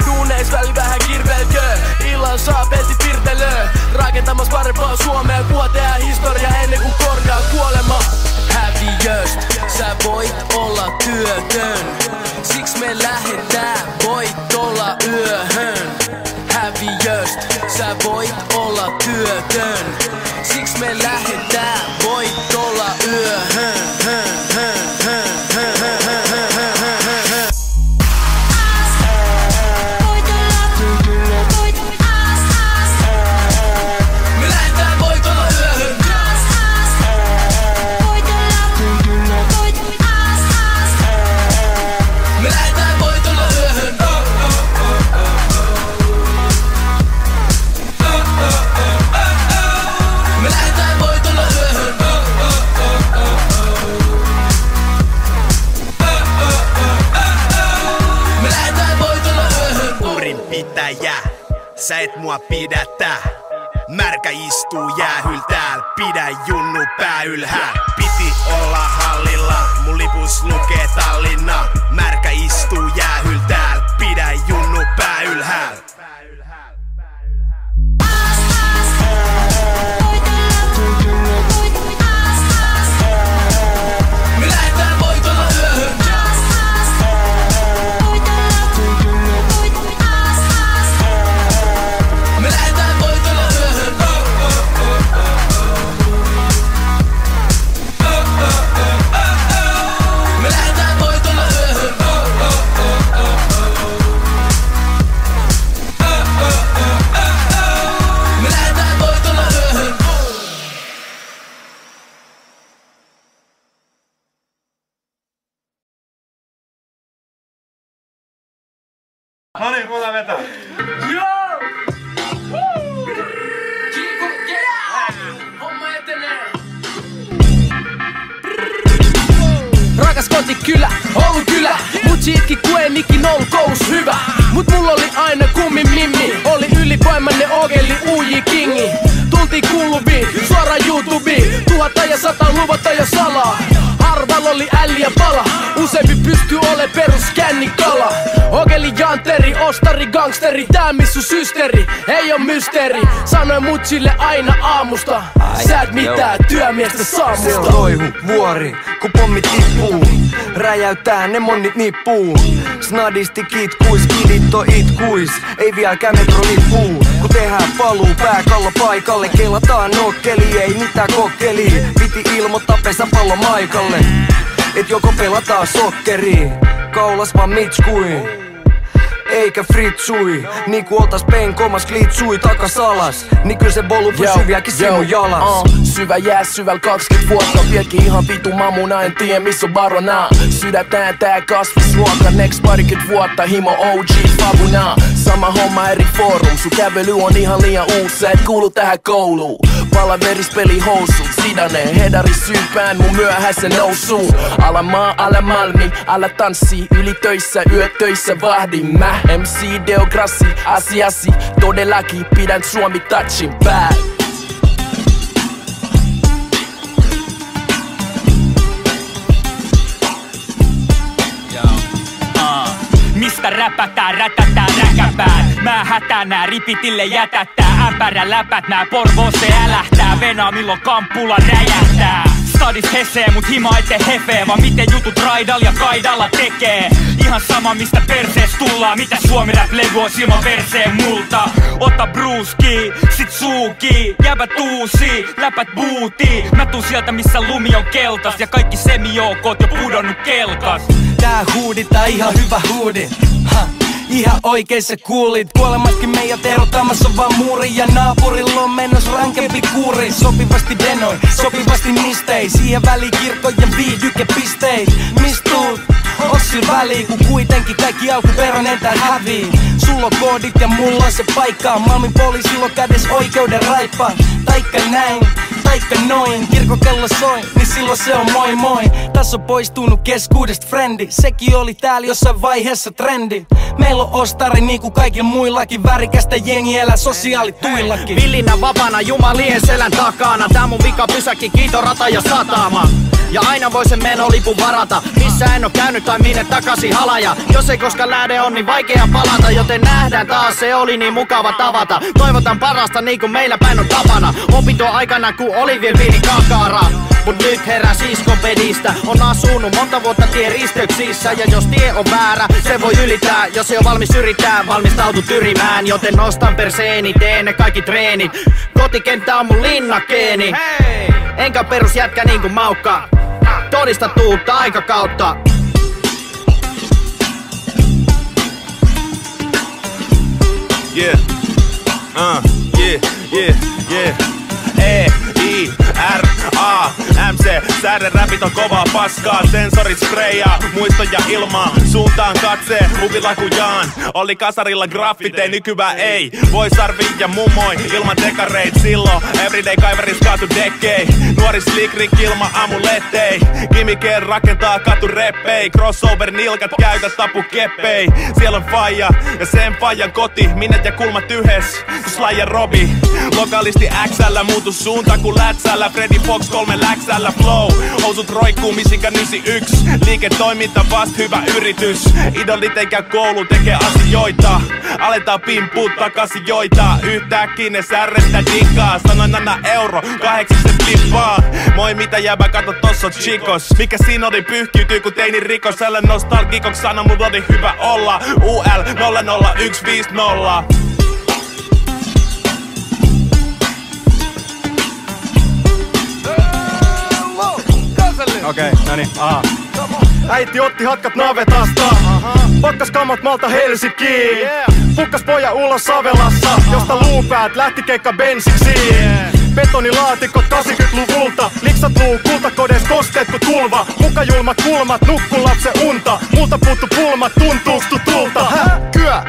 Duuneis väli vähän kirvelkö, illan saa pelti pirtelöö. Rakentamas parempaa Suomea, kuotea historia ennen kuin korjaa kuolema. Häviöst, sä voit olla työtön. Siks me lähetään, voit olla yöhön. Häviöst, sä voit olla työtön. Siks me lähetään, voit olla yöhön. Sä et mua pidätä. Märkä istuu jäähyl tääl, pidä junnu pää ylhääl. Piti olla hallilla, mun lipus lukee Tallinna. Märkä istuu jäähyl tääl, pidä junnu pää ylhääl. No niin, ruvetaan vetää. Joo! Homma etenee. Rakas kotikylä, Oulun kylä. Mutsi itki kun en ikin ollut koulus hyvä. Mut mulla oli aina kummi mimmi. Oli ylivoimainen ogeli uji kingi. Tultiin kuuluviin, suoraan YouTubeen. 1000 ja 100 luvata ja salaa. Harvalla oli älli ja pala. Useampi pystyy ole perus kännikala. Ogeli janteri, ostari, gangsteri. Tää missu systeri, ei oo mysteeri. Sanoin mutsille aina aamusta. Sä et mitään työmiestä saamusta. Se on loihu, vuori, kun pommit tippuu. Räjäyttää ne monnit nippuu. Snadisti kitkuis, kiditto itkuis. Ei vieläkään metronippuu. Kun tehdään paluu pääkallo paikalle. Kelataan nokkeli, ei mitään kokkeli. Piti ilmoittaa pesäpallo Maikalle. Et joko pelataan sokkeri, kaulas vaan mitskui. Eikä fritsui, niinku oltais penkomas glitsui takas alas. Niin kyllä se bolu pysyy vieläkin sinun jalas. Syvä jää syvällä 20 vuotta. Vieläkin ihan vitu mamuna, en tiedä missä on barona. Sydätään tää kasvisruoka, next parikymmentä vuotta. Himo OG Fabuna. Sama homma eri forum, sun kävely on ihan liian uusi. Sä et kuulu tähän kouluun. Palaverispeli housut, Sidane, hedari syypään mun myöhäisen nousuun. Ala maa, ala malmi, ala tanssi. Yli töissä, yötöissä vahdin mä. MC Deograssi, asiasi, todellakin pidän Suomi touchin päällä. räpätään, rätätään räkäpään. Mä hätänää, ripitille jätättää. Ämpärä läpät nää Porvoosse älähtää. Venaa milloin kamppulla räjähtää. Stadis hesee, mut hima ette hefee. Vaan miten jutut raidalla ja kaidalla tekee. Ihan sama mistä persees tullaan. Mitä Suomi rap legoos ilman verseen multa. Ota bruski, sit suuki. Jäbät uusi, läpät buutii. Mä tuun sieltä missä lumi on keltas. Ja kaikki semijoukot jo pudonnut kelkas. Tää huudi, tää ihan hyvä huudi. Ihan oikein sä kuulit. Kuolemaskin meidät erottamassa vaan muuri. Ja naapurilla on mennos rankempi kuuri. Sopivasti denoi, sopivasti nistei. Siihen väliin kirkkojen viihdykepisteet. Mist tuut? Onks sillä väliin, kun kuitenkin kaikki alkuperäinen tää hävii. Sulla on koodit ja mulla on se paikka. Malmin poliisilla on kädes oikeuden raippaa. Taikka näin, taikka noin. Kirkokello soi, niin silloin se on moi moi. Tässä on poistunut keskuudesta frendi. Sekin oli täällä jossain vaiheessa trendi. Meillä on ostari niinku kaikilla muillakin. Värikästä jengi elää sosiaalituillakin. Villinä vapaana jumalien selän takana. Tää mun vika pysäkki, kiitorata ja satama. Ja aina voi sen menolipun varata. Missä en oo käynyt tai minne takaisin halaja. Jos ei koska lähde on niin vaikea palata. Joten nähdään taas, se oli niin mukava tavata. Toivotan parasta niin kuin meillä päin on tapana. Opintoaikana kun oli vielä pieni kakara. Mut nyt herää siskon pedistä. On asunut monta vuotta tien risteyksissä. Ja jos tie on väärä, se voi ylittää. Jos ei oo valmis yrittää, valmistautu tyrimään. Joten nostan perseeni, teen ne kaikki treenit. Kotikenttä on mun linnakeeni. Enkä perusjätkä niinku maukka. Todista tuutta aikakautta. Yeah, yeah. E-I-R-A-M-C. Sääderäpit on kovaa paskaa. Sensorit sprayaa, muistoja ilmaa. Suuntaan katsee, huvilakujaan. Oli kasarilla graffitei, nykyään ei. Voi sarvi ja mummoi, ilman dekareit. Silloin everyday kaiveris kaatu dekkei. Nuori slickrik ilman amulettei. Kimikeen rakentaa katu reppei. Crossover nilkat käytä tapu keppei. Siellä on faija ja sen faijan koti. Minnet ja kulmat yhes, Sly ja Robi. Lokalisti XL muutu suunta kun lätsällä. Freddy Fox 3 läksällä flow. Housut roikkuu Michigan 91. Liiketoiminta vast hyvä yritys. Idolit eikä koulu tekee asioita. Aletaan pimppuut takaisin joita. Yhtäkkiä ne särrettä digaa. Sanoin anna euro, 8 flippaa. Moi mitä jäbä kato tossa on chikos. Mikä siinä oli pyyhkiytyy kun teini rikos. Älä nostalgikoks sano mun oli hyvä olla. UL 00150. Okei, noniin, Äiti otti hatkat navetasta. Pakkas kammat malta Helsinkiin. Pukkas poja ulos Savelassa, josta luupäät lähti keikka bensiksi. Betonilaatikot 80-luvulta. Liksat luu kultakodes kosteet ku tulva. Mukajulmat kulmat, nukku lapsen unta. Multa puuttu pulmat, tuntuuks tutulta? Kyä!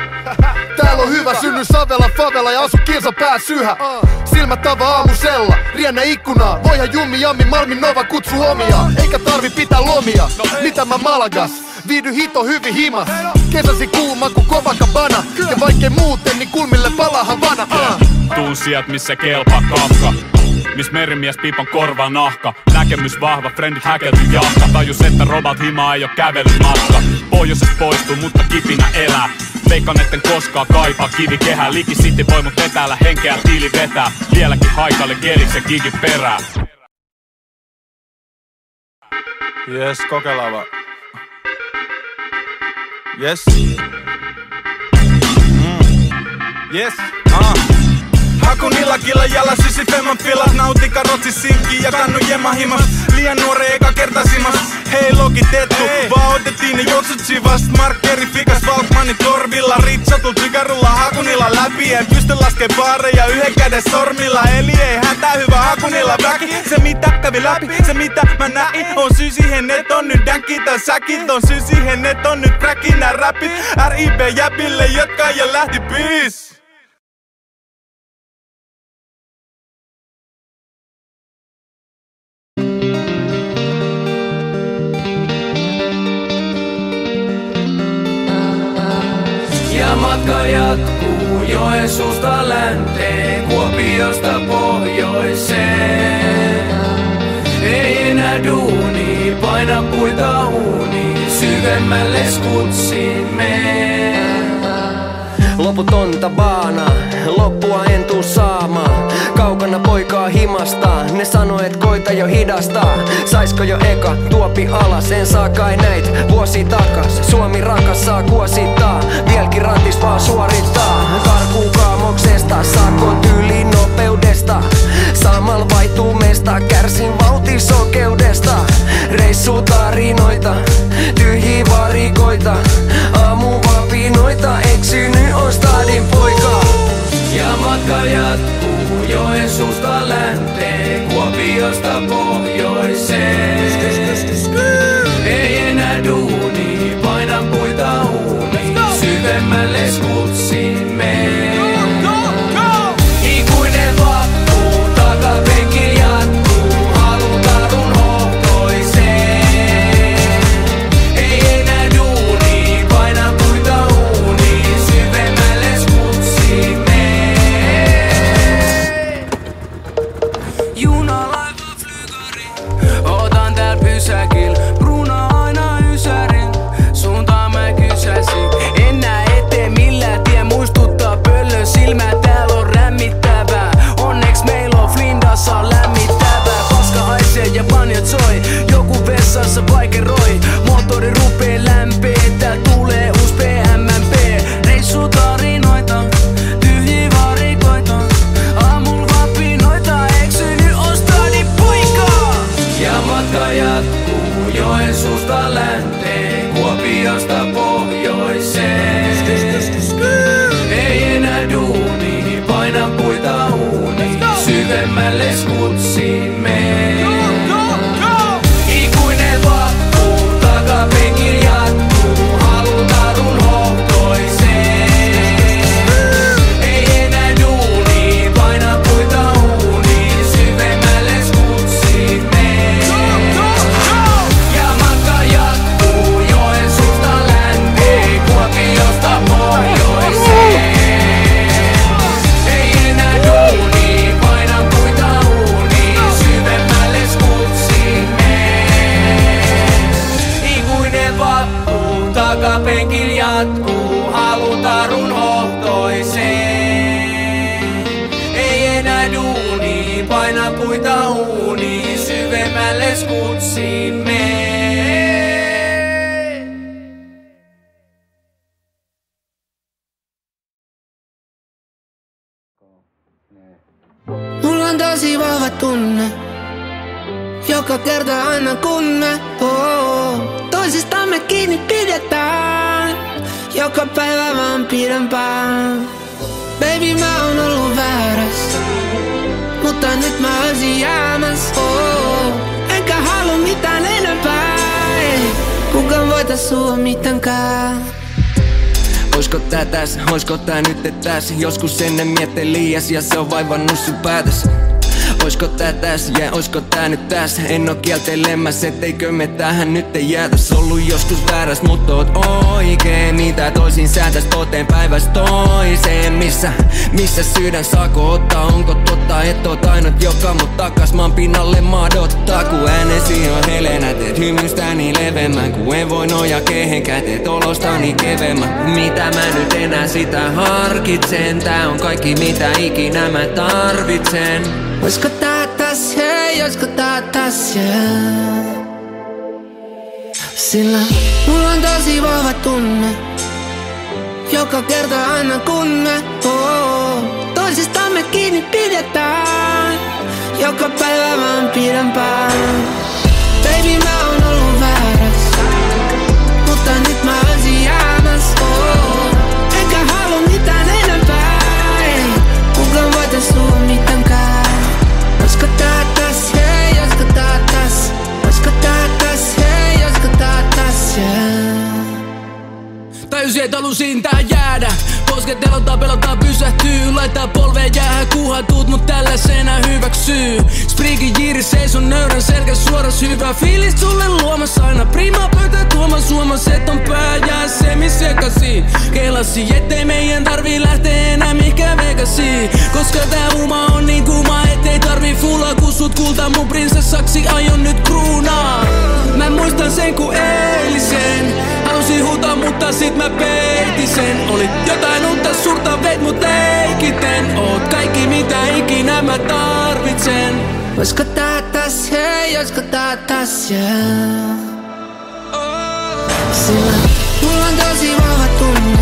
Täällä on hyvä, synny Savela favela ja asu kilsa pääs yhä. Silmät tava aamusella, riennä ikkunaa. Voihan jummi jammi Malmin Nova kutsu homia. Eikä tarvi pitää lomia, mitä mä Malagas. Viihdy hito hyvin himas. Kesäsi kuuma ku Copacabana. Ja vaikkei muuten niin kulmille palaa Havana. Tuun sieltä missä kelpaa Kafka. Miss merimies piipan korva nahka. Näkemys vahva, frendit häkelty jahka. Tajus että Robalt himaa ei oo kävelymatka. Pohjoisesta poistuu mutta kipinä elää. Veikkaan etten koskaan kaipaa kivikehää. Liki City voi mut etäällä, henkeä tiili vetää. Vieläkin haikalle geliksen gigin perää. Yes, kokeillaan vaan. Yes. Yes. Hakunillakilla jala sysi femman filat. Nautika rotsi sinkki ja kannu jema himas. Liian nuore eka kerta simas. Hei lokitettu, vaan otettiin ne joksut sivast. Markkeri fikas Valkmanin torvilla. Ritsatul tykärulla Hakunilla läpi. En pysty laskee baareja yhden käden sormilla. Eli ei hätää hyvä Hakunilla väki. Se mitä kävi läpi, se mitä mä näin. On syy siihen et on nyt dänkki tän säkit. On syy siihen et on nyt crackin nää räpit. RIP jäpille jotka jo lähti peace. Ja matka jatkuu Joensuusta länteen, Kuopiosta pohjoiseen. Ei enää duuni, paina puita uuniin. syvemmälle skutsiin mee. Loputonta baana, loppua en tuu saamaan. Kaukana poikaa himasta, ne sanoo et koita jo hidastaa. Saisko jo eka, tuopi alas, en saa kai näit vuosi takas. Suomi rakas saa kuosittaa, vieläkin ratis vaan suorittaa. Karkuu kaamoksesta, saako tyyli nopeudesta. Samalla vaihtuu mesta, kärsin vauhtisokeudesta. Reissutarinoita, tyhjiä varikoita. Aamuvapinoita, eksynyt on stadin poika. Ja matka jatkuu Joensuusta länteen, Kuopiosta pohjoiseen. Ei enää duuni, painan puita uuni, syvemmälle skutsiin mee. Ikuinen vappu, takapenkillä jatkuu, halutarun hohtoiseen. Ei enää duuni, painan puita uuni, syvemmälle skutsiin mee. Juna, laiva, flygari, otan tääl pysäkil. Bruna aina ysärin, suuntaan mä kysäsin. En näe eteen millään tie, muistuttaa pöllön silmää. Tääl on rämmittävää, onneks meil on Flindassa lämmittävää. Paska haisee ja banjot soi, joku vessassa vaikeroi. Moottori rupee lämpee, tääl tulee uus PMMP. Reissutarinoita, tyhjiä varikoita. Aamul vapinoita, eksynyt on stadin poika. Ja matka jatkuu Joensuusta länteen, Kuopiosta pohjoiseen. Ei enää duuni, painan puita uuni, syvemmälle skutsiin mee. Ikuinen vappu, takapenkillä jatkuu, halutarun hohtoiseen. Ei enää duuni, painan puita uuni, syvemmälle skutsiin mee. Ja matka jatkuu Joensuusta länteen, Kuopiosta pohjoiseen. Ei enää duuni, painan puita uuni, syvemmälle skutsiin mee. Ikuinen vappu, takapenkillä jatkuu, halutarun hohtoiseen. Ei enää duuni, paina puita uuni, syvemmälle skutsiin mee. Mulla on tosi vahva tunne, joka kerta aina kun me toisistamme kiinni pidetään. Joka päivä vaan pidempään. Baby, mä oon ollut väärässä, mutta nyt mä olisin jäämässä. Enkä halua mitään enempää, kukaan voita sua mitenkään. Oisko tää täs, oisko tää nyt täs? Joskus ennen mietin liias ja se on vaivannut sun päätös. Oisko tää täs, oisko tää nyt täs? En oo kieltelemässä, etteikö me tähän nyt jäätäs. Ollut joskus vääräs, mut oot oikein. Mitä toisin säätäs toteen päivästä toiseen? Missä sydän saako ottaa? Onko totta, et oot ainut joka mut takas maan pinnalle madottaa? Kun äänesi on helenä, teet hymystäni levemmän. Kun en voi noja kehenkään, teet olostani kevemmän. Mitä mä nyt enää sitä harkitsen? Tää on kaikki mitä ikinä mä tarvitsen. Oisko tää täs, hei, oisko tää täs, yeah. Sillä mulla on tosi vahva tunne, joka kerta aina kun me toisistamme kiinni pidetään. Joka päivä vaan pidempään. Baby, mä oon ollut väärässä, mutta nyt mä olisin jäämässä. Enkä halua mitään enempää, kukaan voita sua mitenkään. Oisko tää täs, hei, oisko tää täs? Oisko tää täs, hei, oisko tää täs, yeah. Tajusin, et halusin tää jäädä. Koskettelota, pelottaa, pysähtyy, laittaa polveen jäähän kuhan tuut mut tällaisena hyväksyy. Spriikin jiiri seison nöyrän selkä suoras hyvä fiilis sulle luomas aina prima pöytä tuomas huomas et on pää jää semi sekasi. Kelasi ettei meidän tarvii lähteä enää mihinkään Vegasiin, koska tää uma on niin kuuma ettei tarvii fulla kun sut kulta mun prinsessaksi aion nyt kruunaa. Mä muistan sen ku eilisen, halusin huutaa mutta sit mä peitin sen. Olit jotain uutta suurta veit mut leikiten, oot kaikki mitä ikinä mä tarvitsen. Oisko tää täs, hei, oisko tää täs, yeah. Sillä mulla on tosi vahva tunne,